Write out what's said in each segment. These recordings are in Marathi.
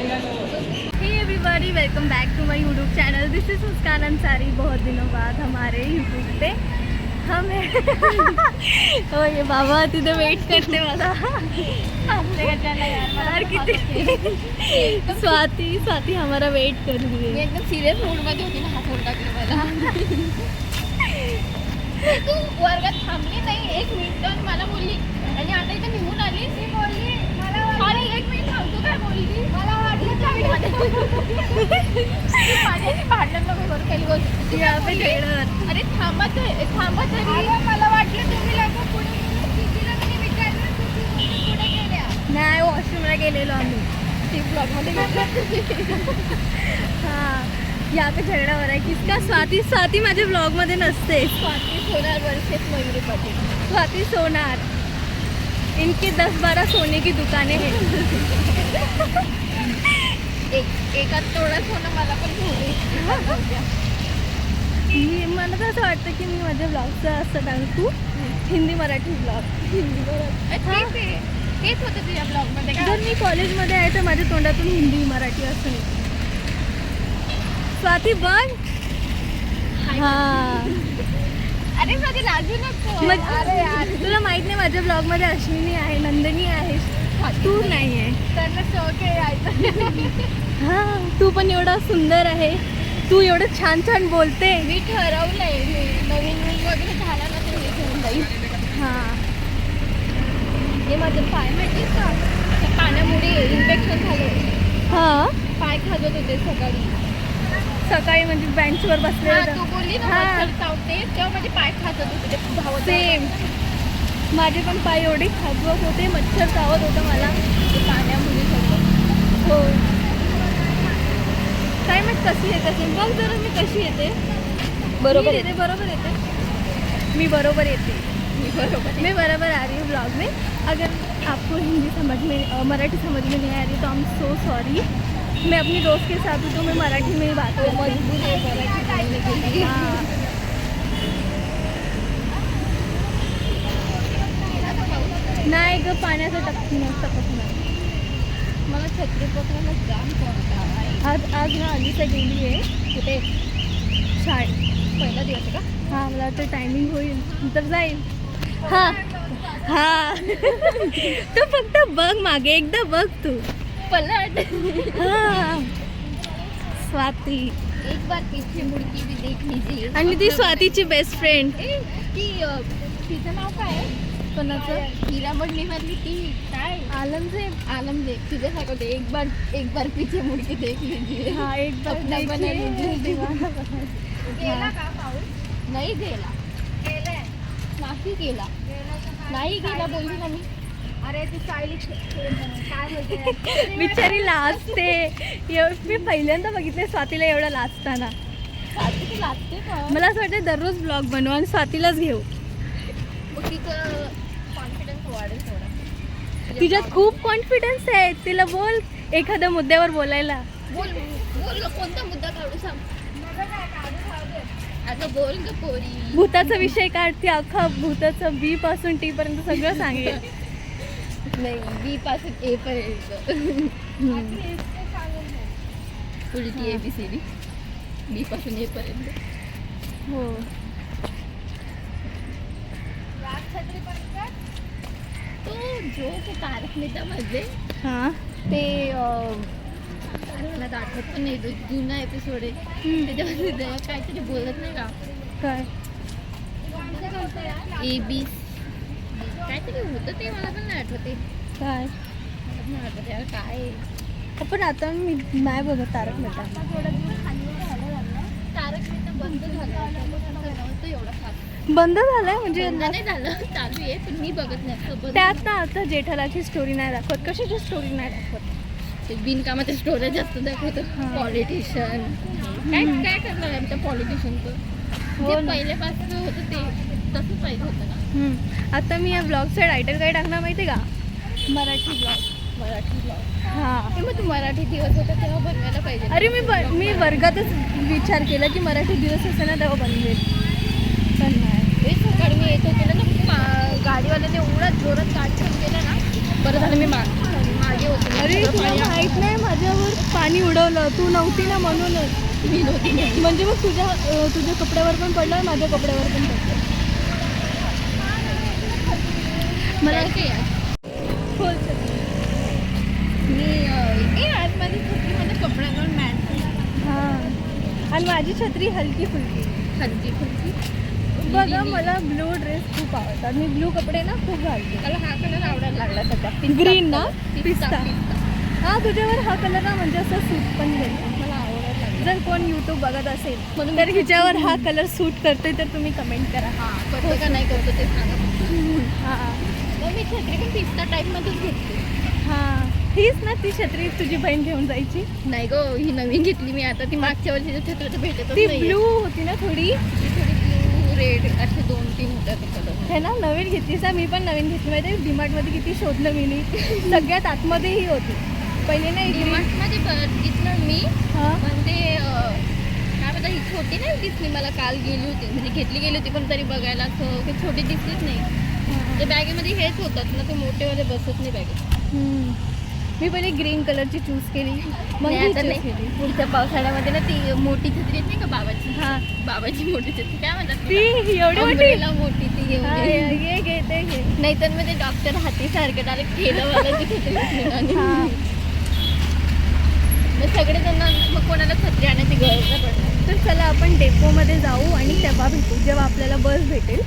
Hey everybody, welcome back to my YouTube channel. This is मुस्कान अंसारी. बहुत दिनों बाद हमारे YouTube पे हम हैं. तो ये बाबा तिथे वेट करते मला. यार किती स्वाती हमारा वेट कर रही है. एकदम सिरियस मूड मध्ये होती ना, हात वर टाकले मला. तू वर्गात थांबली नाही 1 मिनिट आणि मला बोलली आणि आता इथे निघून आली. ती बोलली मला अरे 1 मिनिट थांबतो काय बोलली. मला वाटलं माझ्याशी भांडण नको करू काही गोष्ट. अरे थांबत मला वाटलं तुम्ही लोक पुढे तिला मी विचारलं तुम्ही पुढे गेल्या. नाही वॉशरूमला गेलेलो आम्ही. ती ब्लॉग मध्ये हाँ यहाँ पे झगड़ा हो रहा है किसका. स्वाती माझ्या ब्लॉग मध्ये नसते. स्वाती सोनार वर्सेस मयुरी पाटील. स्वाती सोनार, इनकी 10-12 सोने की दुकानें हैं. एकात तेवढं सोनं मला पण घेऊन. मला तर असं वाटतं की मी माझ्या ब्लॉगचं असं टाकू हिंदी मराठी ब्लॉग. तेच होतं तुझ्या ब्लॉगमध्ये का. जर मी कॉलेजमध्ये आहे तर माझ्या तोंडातून हिंदी मराठी असं नाही. स्वाती बघ. हां अरे माझी लाजू नको. अरे यार तुला माहित नाही माझ्या ब्लॉगमध्ये अश्विनी आहे, नंदिनी आहे, तू नाही आहे. त्यांना शौक आहे यायचं. हां तू पण एवढा सुंदर आहे, तू एवढं छान छान बोलते. मी ठरवलंय मी नवीन मूल वगैरे झाला ना तर हे घेऊन जाईल. हां हे माझं पाय माहितीस का, त्या पाण्यामुळे इन्फेक्शन झालं. हां पाय खाजत होते सकाळी म्हणजे बेंचवर बसले. तू बोलली ना मच्छर चावते तेव्हा माझे पाय खाजत होते. ते धावत सेम माझे पण पाय एवढे खाजवत होते, मच्छर चावत होतं मला ते पाण्यामुळे सगळं. हो काय माहित कशी येते. बघ जरा मी कशी येते. बरोबर येते बरोबर येते. मी बरोबर आ रही हूँ ब्लॉग में. अगर आपको हिंदी समझ में मराठी समझ में नहीं आ रही तो आई एम सो सॉरी. मैं अपनी दोस्त के साथ हूँ तो मैं मराठी में ही बात करती हूँ. मजबूर आहे मराठी. हाँ नाही ग पाण्याचं टकत नाही. मला छत्री पकडायला जाम कंटाळा. आज ना अलीचा गेली आहे कुठे शाळेत. पहिला दिवस आहे का. हां मला तर टायमिंग होईल नंतर जाईल. हां तू फक्त बघ मागे एकदा बघ तू. पलट. हां स्वाती एक बार पीछे मुड़की भी देख लीजिए. आणि ती स्वातीची बेस्ट फ्रेंड. तिचं नाव काय आहे. कोणाचं. हिरा मंडळीमधली ती काय आलमजेब. तुझ्यासारखं होते. एक बार पीछे मुड़की देख लीजिए. हां एक बार अपना देखिए, बना लीजिए. गेला का पाऊस. नाही गेला. नाही गेला बोलली ना मी. अरे ती सायली काय बोलते. बिचारी लाजते. मी पहिल्यांदा बघितले स्वातीला एवढं लाजताना. ती लागते का. मला असं वाटतं दररोज ब्लॉग बनवू आणि स्वातीलाच घेऊ. तिचं कॉन्फिडन्स वाढेल थोडा. तिच्यात खूप कॉन्फिडन्स आहे. तिला बोल एखाद्या मुद्द्यावर बोलायला. बोल कोणता मुद्दा काढू सांग. आता बोल ग पोरी. भूताचा विषय काढते अख्खा. भूताचं बी पासून टी पर्यंत सगळं सांगेल. नाही बी पासून ए पर्यंत. उलटी ABCD बी पासून ए पर्यंत. हो तो जो ते तारक मेहता मध्ये हां ते मला तर आठवत पण नाही. तो जुना एपिसोड आहे त्याच्यामध्ये दया काहीतरी बोलत नाही का. काय AB काहीतरी होतं ते मला पण नाही आठवते. काय नाही आठवते यार काय. पण आता मी नाही बघत तारक मेहता. तारक मेहता बंद झालं नव्हतं एवढा खास. बंद झालंय म्हणजे बंद नाही झालं चालू आहे पण मी बघत नाही. त्यात ना आता जेठालाची स्टोरी नाही दाखवत. कशाची स्टोरी नाही दाखवत. ते बिनकामाच्या स्टोऱ्या जास्त दाखवतात. हां. पॉलिटिशियन काय करणार आहे त्या पॉलिटिशियनचं. हो जे ना. पहिल्यापासून होतं ते तसं पाहिजे होतं ना. आता मी या ब्लॉगचं टायटल काय टाकणार माहिती आहे का. मराठी ब्लॉग. हां मग तू मराठी दिवस होता तेव्हा बनवायला पाहिजे. अरे मी वर्गातच विचार केला की मराठी दिवस असेल ना तेव्हा बनवेल. पण नाही सकाळी मी येत होते ना गाडीवाल्याने एवढा जोरात गाडी घेऊन गेला ना. बरं झालं मी मागे होते. अरे तुला माहित नाही माझ्यावर पाणी उडवलं, तू नव्हती ना म्हणूनच. मी नव्हती म्हणजे मग तुझ्या कपड्यावर पण पडलं, माझ्या कपड्यावर पण पडलं. मला खोल मी आज माझी छत्री माझ्या कपड्यांवर मॅच. हां, आणि माझी छत्री हलकी फुलकी. हलकी फुलकी. बघा मला ब्लू ड्रेस खूप आवडतात, मी ब्लू कपडे ना खूप घालते. मला हा कलर आवडायला लागला सध्या. ग्रीन ना? पिस्ता. हां, तुझ्यावर हा कलर ना म्हणजे असं सूट पण करतो. मला आवडायला लागला. जर कोण यूट्यूब बघत असेल म्हणून तर हिच्यावर हा कलर सूट करतोय तर तुम्ही कमेंट करा. हां, करतो का नाही करतो ते सांगा. हां मग मी छत्री पण पिस्ता टाईपमध्येच घेतली. हां, हीच ना ती छत्री तुझी बहीण घेऊन जायची. नाही गो, ही नवीन घेतली मी आता. ती मागच्या वर्षीच्या छत्री तर भेटतच ती नाही. ब्लू होती ना थोडी, ती थोडी ब्लू रेड असे 2-3 होत्या ते कलर. हे ना नवीन घेतलीस ना? मी पण नवीन घेतली माहिती आहे. डीमार्टमध्ये किती शोधलं मी नी. सगळ्यात आतमध्येही होती. पहिले नाही डीमार्टमध्ये बघितलं मी. हां म्हणजे काय म्हणतात, ही छोटी नाही दिसली मला. काल गेली होती म्हणजे गेली होती पण तरी बघायला असं काही छोटी दिसलीच नाही. ते बॅगेमध्ये हेच होतात ना, ते मोठेवाले बसत नाही बॅगेत. मी पहिले ग्रीन कलरची चूज केली, मग नाही, ही आता choose नाही. केली. पुढच्या पावसाळ्यामध्ये ना ती मोठी छत्री येत नाही का बाबाची. हां, बाबाची मोठी छत्री काय म्हणतात ती तिला? एवढी मोठी. Umbrella मोठी ती घेऊन हां, ये. ये घे ते घे. नाहीतर मग ते डॉक्टर हातीसारखं डायरेक्ट ठेलावाला ती छत्री घेऊन हां. मग सगळेजण मग कोणाला छत्री आणायची गरज नाही पडणार. तर चला आपण डेपोमध्ये जाऊ आणि तेव्हा भेटू जेव्हा आपल्याला बस भेटेल.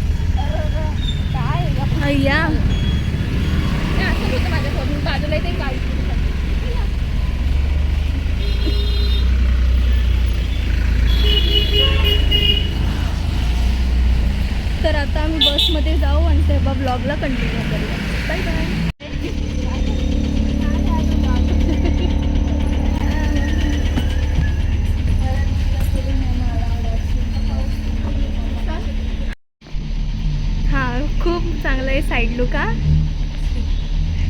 काय अय्या असं होतं माझ्यासोबत. बाजूला ते गाडी. तर आता आम्ही बसमध्ये जाऊ आणि तेव्हा ब्लॉगला कंटिन्यू करूया. Bye bye. हां, खूप चांगलं आहे साईड लुक. हा,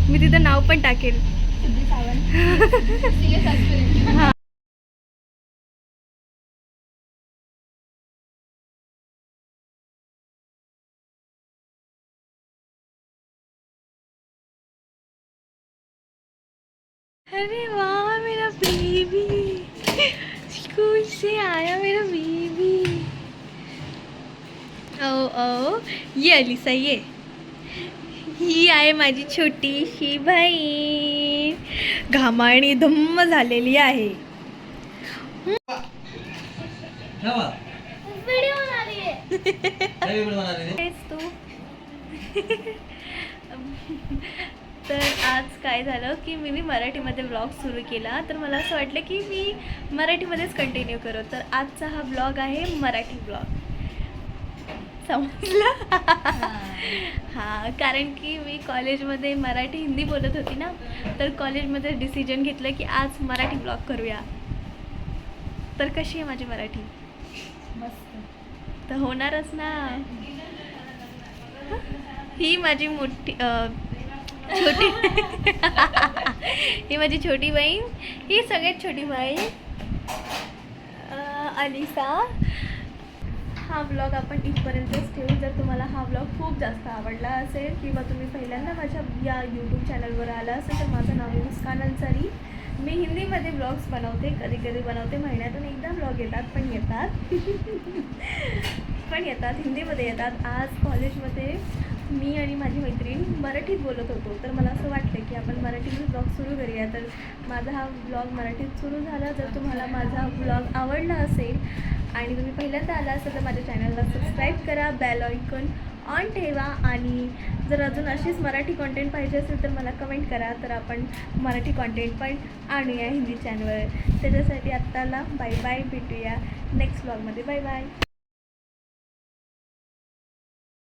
मी तिथं नाव पण टाकेल. हां. अरे वाह मेरा बेबी, स्कूल से आया मेरा बेबी. ओ ओ, ये अलिसा ये. ही आहे माझी छोटीशी बहीण. घामाळणी धम्म झालेली आहे. तेच तू. तर आज काय झालं की मी मराठीमध्ये ब्लॉग सुरू केला, तर मला असं वाटलं की मी मराठीमध्येच कंटिन्यू करू. तर आजचा हा ब्लॉग आहे मराठी ब्लॉग. समजलं? हां, कारण की मी कॉलेजमध्ये मराठी हिंदी बोलत होती ना, तर कॉलेजमध्ये डिसिजन घेतलं की आज मराठी ब्लॉग करूया. तर कशी आहे माझी मराठी? मस्त. तर होणारच ना. ही माझी मोठी छोटी ही माझी छोटी बहीण, ही सगळ्यात छोटी बहीण अलिसा. हा व्लॉग आपण इथपर्यंतच ठेवू. जर तुम्हाला हा व्लॉग खूप जास्त आवडला असेल किंवा तुम्ही पहिल्यांदा माझ्या या यूट्यूब चॅनलवर आला असेल तर माझं नाव आहे मुस्कान अन्सारी. मी हिंदीमध्ये ब्लॉग्स बनवते, कधी कधी बनवते. महिन्यातून एकदा ब्लॉग येतात पण येतात हिंदीमध्ये येतात. आज कॉलेजमध्ये मी आणि माझी मैत्रीण मराठीत बोलत होतो, तर मला असं वाटलं की आपण मराठीमध्ये ब्लॉग सुरू करूया. तर माझा हा ब्लॉग मराठीत सुरू झाला. जर तुम्हाला माझा ब्लॉग आवडला असेल आणि तुम्ही पहिल्यांदा आला असेल तर माझ्या चॅनलला सबस्क्राईब करा, बेल आयकॉन ऑन ठेवा. आणि जर अजून अशीच मराठी कॉन्टेंट पाहिजे असेल तर मला कमेंट करा, तर आपण मराठी कॉन्टेंट पण आणूया हिंदी चॅनलवर. त्याच्यासाठी आत्ताला बाय बाय, भेटूया नेक्स्ट ब्लॉगमध्ये. Bye bye.